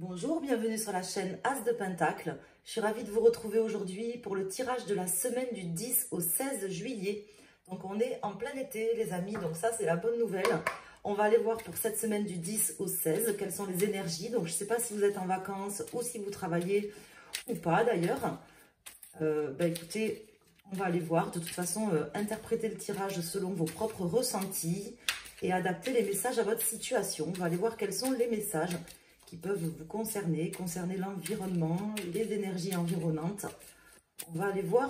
Bonjour, bienvenue sur la chaîne As de Pentacle. Je suis ravie de vous retrouver aujourd'hui pour le tirage de la semaine du 10 au 16 juillet. Donc on est en plein été les amis, donc ça c'est la bonne nouvelle. On va aller voir pour cette semaine du 10 au 16 quelles sont les énergies. Donc je ne sais pas si vous êtes en vacances ou si vous travaillez ou pas d'ailleurs. Écoutez, on va aller voir. De toute façon, interpréter le tirage selon vos propres ressentis et adapter les messages à votre situation. On va aller voir quels sont les messages qui peuvent vous concerner l'environnement, les énergies environnantes. On va aller voir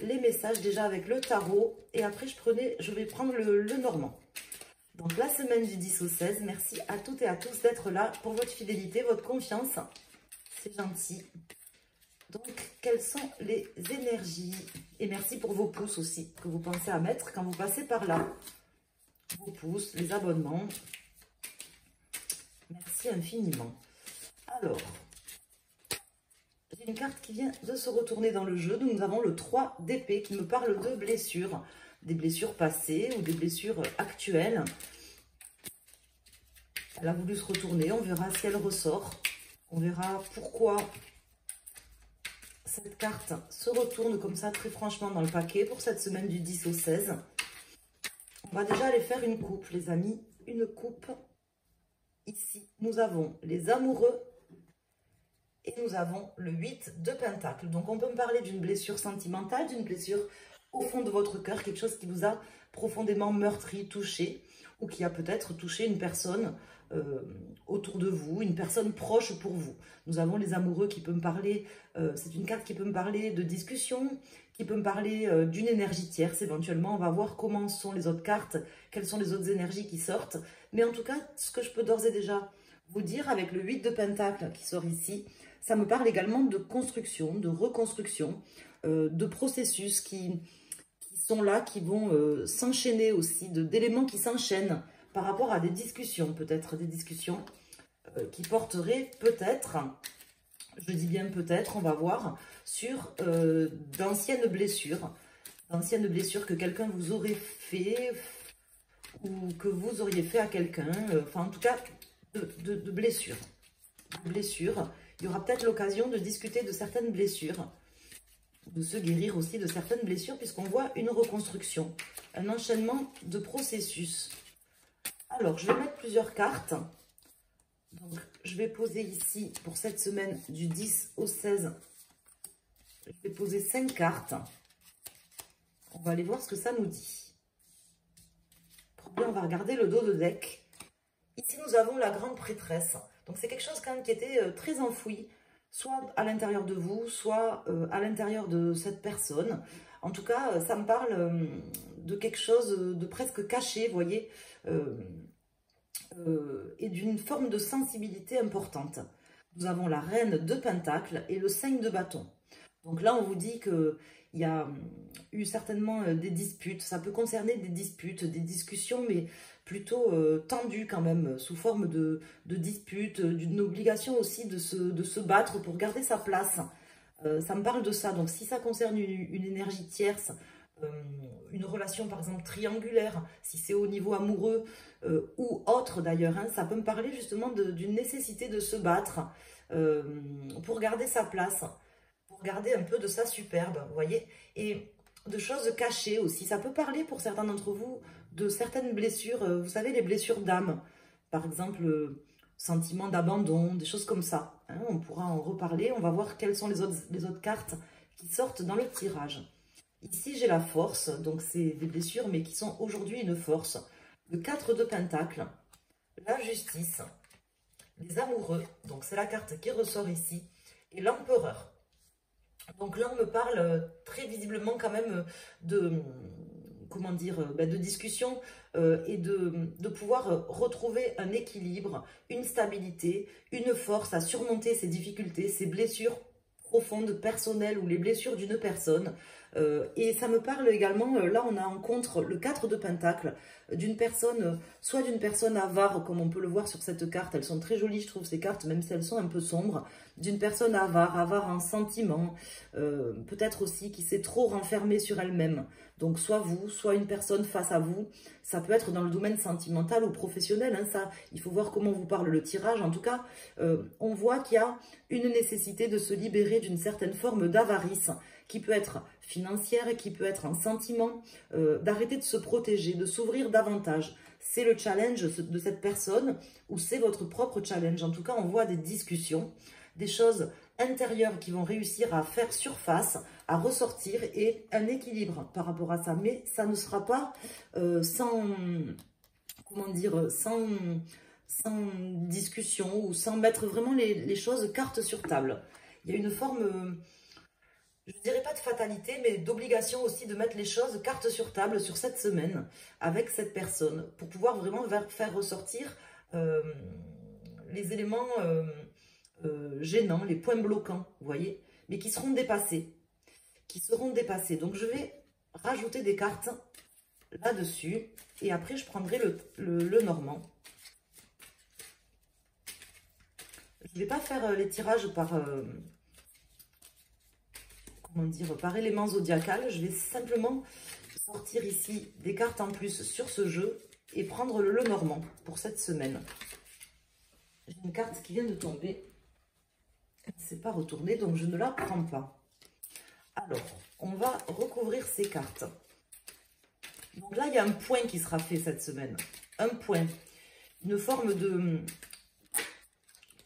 les messages déjà avec le tarot et après je vais prendre le normand. Donc la semaine du 10 au 16, merci à toutes et à tous d'être là pour votre fidélité, votre confiance. C'est gentil. Donc, quelles sont les énergies? Et merci pour vos pouces aussi, que vous pensez à mettre quand vous passez par là. Vos pouces, les abonnements. Merci infiniment. Alors, j'ai une carte qui vient de se retourner dans le jeu. Nous avons le 3 d'épée qui me parle de blessures. Des blessures passées ou des blessures actuelles. Elle a voulu se retourner. On verra si elle ressort. On verra pourquoi cette carte se retourne comme ça très franchement dans le paquet pour cette semaine du 10 au 16. On va déjà aller faire une coupe les amis. Une coupe. Ici, nous avons les amoureux et nous avons le 8 de Pentacle. Donc, on peut me parler d'une blessure sentimentale, d'une blessure au fond de votre cœur, quelque chose qui vous a profondément meurtri, touché, ou qui a peut-être touché une personne autour de vous, une personne proche pour vous. Nous avons les amoureux qui peut me parler, c'est une carte qui peut me parler de discussion, qui peut me parler d'une énergie tierce éventuellement. On va voir comment sont les autres cartes, quelles sont les autres énergies qui sortent. Mais en tout cas, ce que je peux d'ores et déjà vous dire avec le 8 de Pentacle qui sort ici, ça me parle également de construction, de reconstruction, de processus qui sont là, qui vont s'enchaîner aussi, d'éléments qui s'enchaînent par rapport à des discussions, peut-être des discussions qui porteraient peut-être, je dis bien peut-être, on va voir, sur d'anciennes blessures que quelqu'un vous aurait fait ou que vous auriez fait à quelqu'un, enfin en tout cas de blessures. Il y aura peut-être l'occasion de discuter de certaines blessures, de se guérir aussi de certaines blessures, puisqu'on voit une reconstruction, un enchaînement de processus. Alors, je vais mettre plusieurs cartes. Donc, je vais poser ici, pour cette semaine du 10 au 16, je vais poser 5 cartes. On va aller voir ce que ça nous dit. On va regarder le dos de deck. Ici, nous avons la grande prêtresse. Donc, c'est quelque chose quand même qui était très enfoui, soit à l'intérieur de vous, soit à l'intérieur de cette personne. En tout cas, ça me parle de quelque chose de presque caché, vous voyez, et d'une forme de sensibilité importante. Nous avons la reine de Pentacle et le 5 de bâton. Donc là, on vous dit qu'il y a eu certainement des disputes. Ça peut concerner des disputes, des discussions, mais plutôt tendues quand même, sous forme de disputes, d'une obligation aussi de se battre pour garder sa place. Ça me parle de ça. Donc si ça concerne une énergie tierce, une relation par exemple triangulaire, si c'est au niveau amoureux ou autre d'ailleurs, hein, ça peut me parler justement d'une nécessité de se battre pour garder sa place, pour garder un peu de sa superbe, vous voyez, et de choses cachées aussi. Ça peut parler pour certains d'entre vous de certaines blessures, vous savez, les blessures d'âme, par exemple, sentiment d'abandon, des choses comme ça. Hein, on pourra en reparler, on va voir quelles sont les autres cartes qui sortent dans le tirage. Ici, j'ai la force, donc c'est des blessures, mais qui sont aujourd'hui une force. Le 4 de Pentacle, la justice, les amoureux, donc c'est la carte qui ressort ici, et l'empereur. Donc là, on me parle très visiblement quand même de, comment dire, de discussion et de pouvoir retrouver un équilibre, une stabilité, une force à surmonter ces difficultés, ces blessures profondes, personnelles ou les blessures d'une personne. Et ça me parle également, là on a en contre le 4 de Pentacle, d'une personne, soit d'une personne avare, comme on peut le voir sur cette carte, elles sont très jolies je trouve ces cartes, même si elles sont un peu sombres, d'une personne avare en sentiment, peut-être aussi qui s'est trop renfermée sur elle-même, Donc, soit vous, soit une personne face à vous. Ça peut être dans le domaine sentimental ou professionnel. Hein, ça, il faut voir comment vous parle le tirage. En tout cas, on voit qu'il y a une nécessité de se libérer d'une certaine forme d'avarice qui peut être financière, qui peut être un sentiment, d'arrêter de se protéger, de s'ouvrir davantage. C'est le challenge de cette personne ou c'est votre propre challenge. En tout cas, on voit des discussions, des choses intérieures qui vont réussir à faire surface, à ressortir et un équilibre par rapport à ça. Mais ça ne sera pas sans, comment dire, sans discussion ou sans mettre vraiment les choses cartes sur table. Il y a une forme, je ne dirais pas de fatalité, mais d'obligation aussi de mettre les choses cartes sur table sur cette semaine avec cette personne pour pouvoir vraiment faire ressortir les éléments gênants, les points bloquants, vous voyez, mais qui seront dépassés. Donc, je vais rajouter des cartes là-dessus et après, je prendrai le normand. Je ne vais pas faire les tirages par... par élément zodiacal. Je vais simplement sortir ici des cartes en plus sur ce jeu et prendre le Lenormand pour cette semaine. J'ai une carte qui vient de tomber. Elle ne s'est pas retournée, donc je ne la prends pas. Alors, on va recouvrir ces cartes. Donc là, il y a un point qui sera fait cette semaine. Un point. Une forme de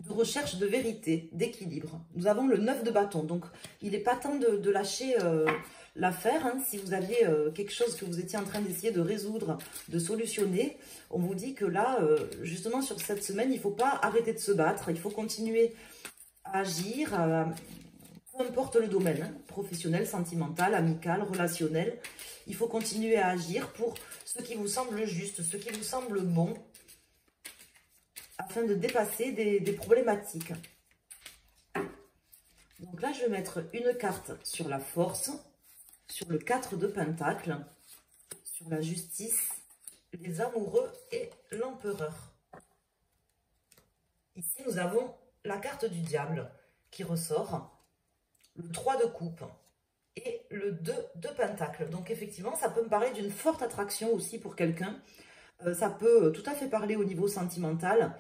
recherche de vérité, d'équilibre. Nous avons le 9 de bâton, donc il n'est pas temps de lâcher l'affaire. Hein. Si vous aviez quelque chose que vous étiez en train d'essayer de résoudre, de solutionner, on vous dit que là, justement sur cette semaine, il ne faut pas arrêter de se battre, il faut continuer à agir, peu importe le domaine, hein, professionnel, sentimental, amical, relationnel. Il faut continuer à agir pour ce qui vous semble juste, ce qui vous semble bon, afin de dépasser des problématiques. Donc là, je vais mettre une carte sur la force, sur le 4 de Pentacle, sur la justice, les amoureux et l'empereur. Ici, nous avons la carte du diable qui ressort, le 3 de coupe et le 2 de Pentacle. Donc effectivement, ça peut me parler d'une forte attraction aussi pour quelqu'un. Ça peut tout à fait parler au niveau sentimental,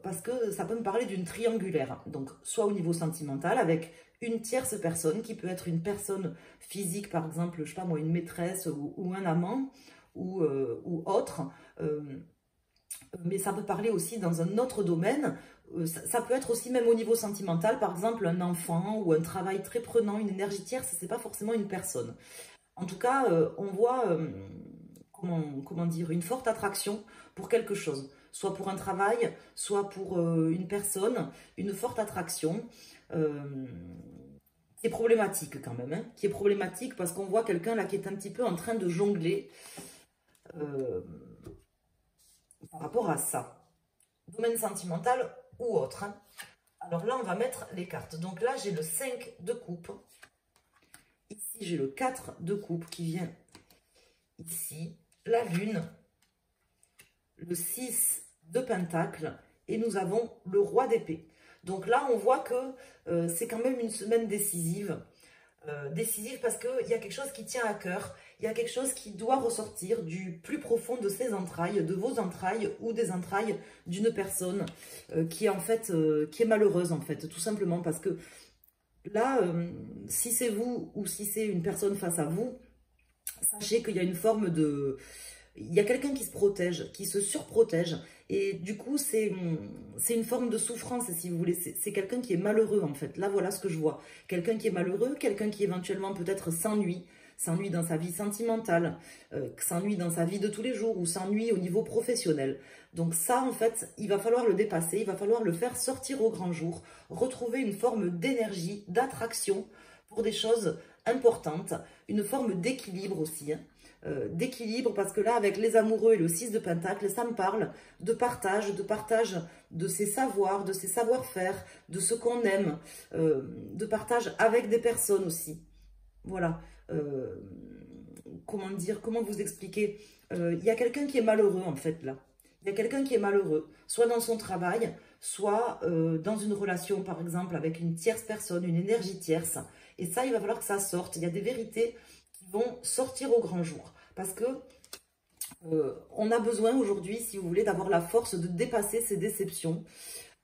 parce que ça peut me parler d'une triangulaire. Donc, soit au niveau sentimental, avec une tierce personne, qui peut être une personne physique, par exemple, je sais pas moi, une maîtresse ou un amant, ou autre. Mais ça peut parler aussi dans un autre domaine. Ça peut être aussi même au niveau sentimental, par exemple, un enfant ou un travail très prenant, une énergie tierce, c'est pas forcément une personne. En tout cas, on voit... comment dire, une forte attraction pour quelque chose, soit pour un travail, soit pour une personne, une forte attraction qui est problématique quand même, hein, qui est problématique parce qu'on voit quelqu'un là qui est un petit peu en train de jongler par rapport à ça, domaine sentimental ou autre. Hein. Alors là, on va mettre les cartes. Donc là, j'ai le 5 de coupe. Ici, j'ai le 4 de coupe qui vient ici. La lune, le 6 de pentacle et nous avons le roi d'épée. Donc là, on voit que c'est quand même une semaine décisive. Décisive parce qu'il y a quelque chose qui tient à cœur. Il y a quelque chose qui doit ressortir du plus profond de ses entrailles, de vos entrailles ou des entrailles d'une personne qui est en fait qui est malheureuse en fait, tout simplement parce que là, si c'est vous ou si c'est une personne face à vous, sachez qu'il y a une forme de... Il y a quelqu'un qui se protège, qui se surprotège. Et du coup, c'est une forme de souffrance, si vous voulez. C'est quelqu'un qui est malheureux, en fait. Là, voilà ce que je vois. Quelqu'un qui est malheureux, quelqu'un qui éventuellement peut-être s'ennuie dans sa vie sentimentale, s'ennuie dans sa vie de tous les jours ou s'ennuie au niveau professionnel. Donc ça, en fait, il va falloir le dépasser, il va falloir le faire sortir au grand jour, retrouver une forme d'énergie, d'attraction pour des choses importantes, une forme d'équilibre aussi, hein. D'équilibre parce que là avec les amoureux et le 6 de pentacle, ça me parle de partage de ses savoirs, de ses savoir-faire, de ce qu'on aime, de partage avec des personnes aussi. Voilà. Comment dire, comment vous expliquer, il y a quelqu'un qui est malheureux en fait là. Il y a quelqu'un qui est malheureux, soit dans son travail, soit dans une relation par exemple avec une tierce personne, une énergie tierce. Et ça, il va falloir que ça sorte. Il y a des vérités qui vont sortir au grand jour. Parce que on a besoin aujourd'hui, si vous voulez, d'avoir la force de dépasser ces déceptions.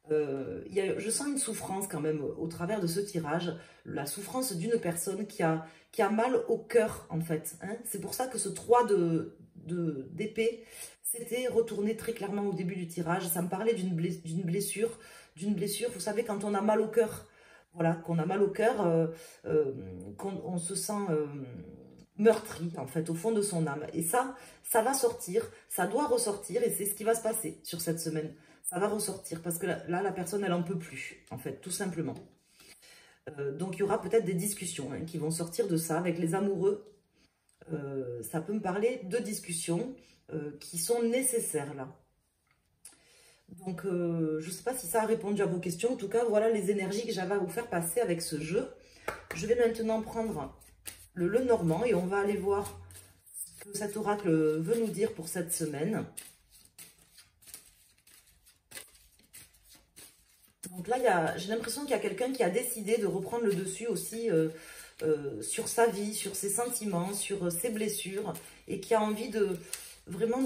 Je sens une souffrance quand même au travers de ce tirage, la souffrance d'une personne qui a mal au cœur en fait. Hein. C'est pour ça que ce 3 d'épée s'était retourné très clairement au début du tirage. Ça me parlait d'une blessure, vous savez, quand on a mal au cœur. Voilà, qu'on a mal au cœur, qu'on se sent meurtri en fait au fond de son âme. Et ça va sortir, ça doit ressortir et c'est ce qui va se passer sur cette semaine. Ça va ressortir parce que là, la personne, elle en peut plus, en fait, tout simplement. Donc, il y aura peut-être des discussions hein, qui vont sortir de ça avec les amoureux. Ça peut me parler de discussions qui sont nécessaires, là. Donc, je ne sais pas si ça a répondu à vos questions. En tout cas, voilà les énergies que j'avais à vous faire passer avec ce jeu. Je vais maintenant prendre le Lenormand et on va aller voir ce que cet oracle veut nous dire pour cette semaine. Donc là, j'ai l'impression qu'il y a quelqu'un qui a décidé de reprendre le dessus aussi sur sa vie, sur ses sentiments, sur ses blessures et qui a envie de vraiment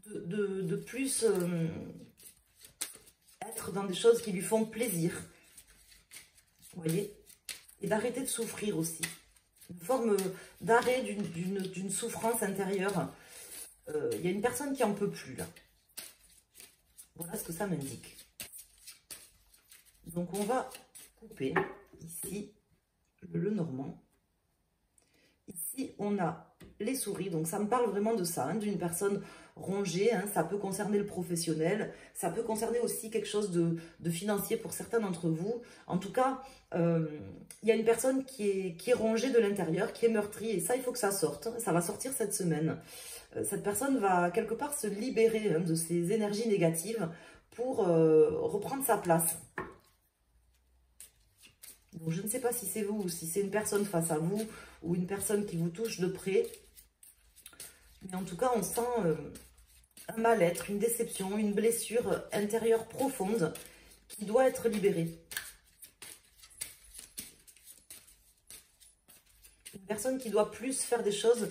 de plus être dans des choses qui lui font plaisir. Vous voyez? Et d'arrêter de souffrir aussi. Une forme d'arrêt d'une souffrance intérieure. Il y a une personne qui n'en peut plus là. Voilà ce que ça m'indique. Donc, on va couper ici le Lenormand. Ici, on a les souris. Donc, ça me parle vraiment de ça, hein, d'une personne rongée. Hein, ça peut concerner le professionnel. Ça peut concerner aussi quelque chose de financier pour certains d'entre vous. En tout cas, il y a une personne qui est rongée de l'intérieur, qui est meurtrie. Et ça, il faut que ça sorte. Ça va sortir cette semaine. Cette personne va quelque part se libérer hein, de ses énergies négatives pour reprendre sa place. Donc, je ne sais pas si c'est vous ou si c'est une personne face à vous ou une personne qui vous touche de près. Mais en tout cas, on sent un mal-être, une déception, une blessure intérieure profonde qui doit être libérée. Une personne qui doit plus faire des choses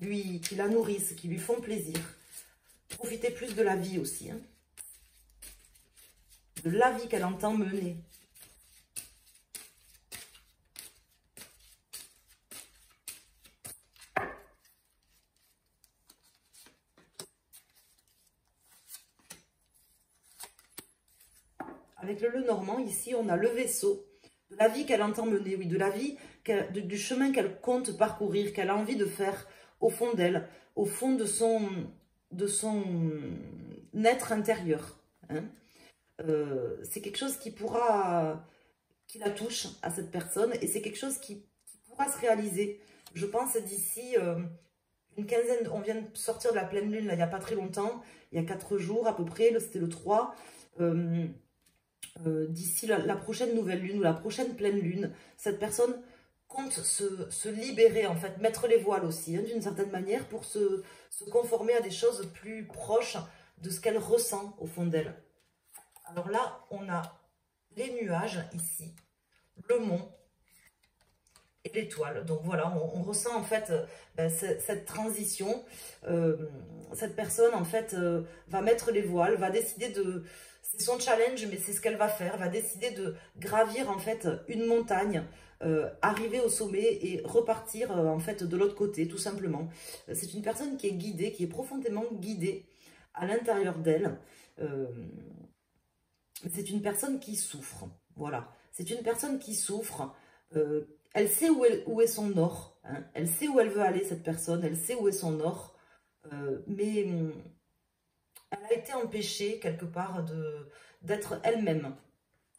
qui la nourrissent, qui lui font plaisir. Profiter plus de la vie aussi. Hein. De la vie qu'elle entend mener. Avec le Lenormand, ici, on a le vaisseau. De la vie qu'elle entend mener, oui, de la vie, du chemin qu'elle compte parcourir, qu'elle a envie de faire au fond d'elle, au fond de son être intérieur. Hein. C'est quelque chose qui la touche à cette personne et c'est quelque chose qui pourra se réaliser. Je pense d'ici une quinzaine, on vient de sortir de la pleine lune là, il n'y a pas très longtemps, il y a 4 jours à peu près, c'était le 3. D'ici la prochaine nouvelle lune ou la prochaine pleine lune, cette personne compte se libérer, en fait, mettre les voiles aussi, hein, d'une certaine manière, pour se conformer à des choses plus proches de ce qu'elle ressent au fond d'elle. Alors là, on a les nuages ici, le mont et l'étoile. Donc voilà, on ressent en fait cette transition. Cette personne, en fait, va mettre les voiles, va décider de... C'est son challenge, mais c'est ce qu'elle va faire. Va décider de gravir en fait une montagne, arriver au sommet et repartir en fait de l'autre côté, tout simplement. C'est une personne qui est guidée, qui est profondément guidée à l'intérieur d'elle. C'est une personne qui souffre. Voilà, c'est une personne qui souffre. Elle sait où est son or. Hein. Elle sait où elle veut aller, cette personne. Elle sait où est son or. Mais... elle a été empêchée, quelque part, d'être elle-même.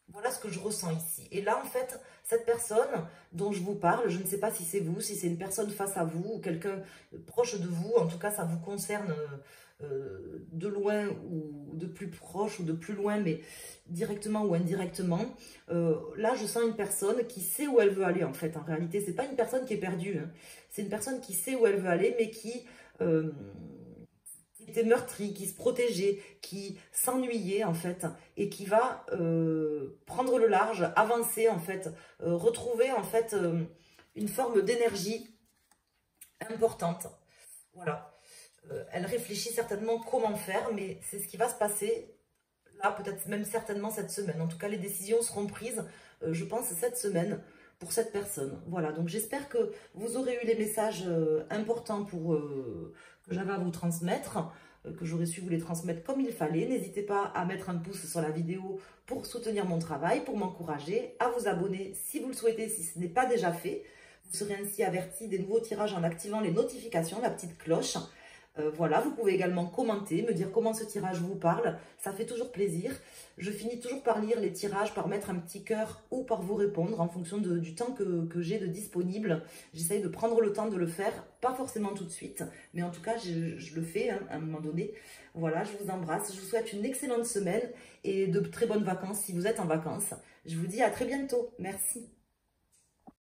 Voilà ce que je ressens ici. Et là, en fait, cette personne dont je vous parle, je ne sais pas si c'est vous, si c'est une personne face à vous, ou quelqu'un proche de vous, en tout cas, ça vous concerne de loin, ou de plus proche, ou de plus loin, mais directement ou indirectement. Là, je sens une personne qui sait où elle veut aller, en fait, en réalité. C'est pas une personne qui est perdue, hein. C'est une personne qui sait où elle veut aller, mais qui... est était meurtri, qui se protégeait, qui s'ennuyait en fait, et qui va prendre le large, avancer en fait, retrouver en fait une forme d'énergie importante. Voilà. Elle réfléchit certainement comment faire, mais c'est ce qui va se passer là, peut-être même certainement cette semaine. En tout cas, les décisions seront prises, je pense, cette semaine pour cette personne. Voilà, donc j'espère que vous aurez eu les messages importants que j'avais à vous transmettre, que j'aurais su vous les transmettre comme il fallait. N'hésitez pas à mettre un pouce sur la vidéo pour soutenir mon travail, pour m'encourager, à vous abonner si vous le souhaitez, si ce n'est pas déjà fait. Vous serez ainsi averti des nouveaux tirages en activant les notifications, la petite cloche. Voilà, vous pouvez également commenter, me dire comment ce tirage vous parle, ça fait toujours plaisir. Je finis toujours par lire les tirages, par mettre un petit cœur ou par vous répondre en fonction du temps que j'ai de disponible. J'essaye de prendre le temps de le faire, pas forcément tout de suite, mais en tout cas je le fais hein, à un moment donné. Voilà, je vous embrasse, je vous souhaite une excellente semaine et de très bonnes vacances si vous êtes en vacances. Je vous dis à très bientôt, merci.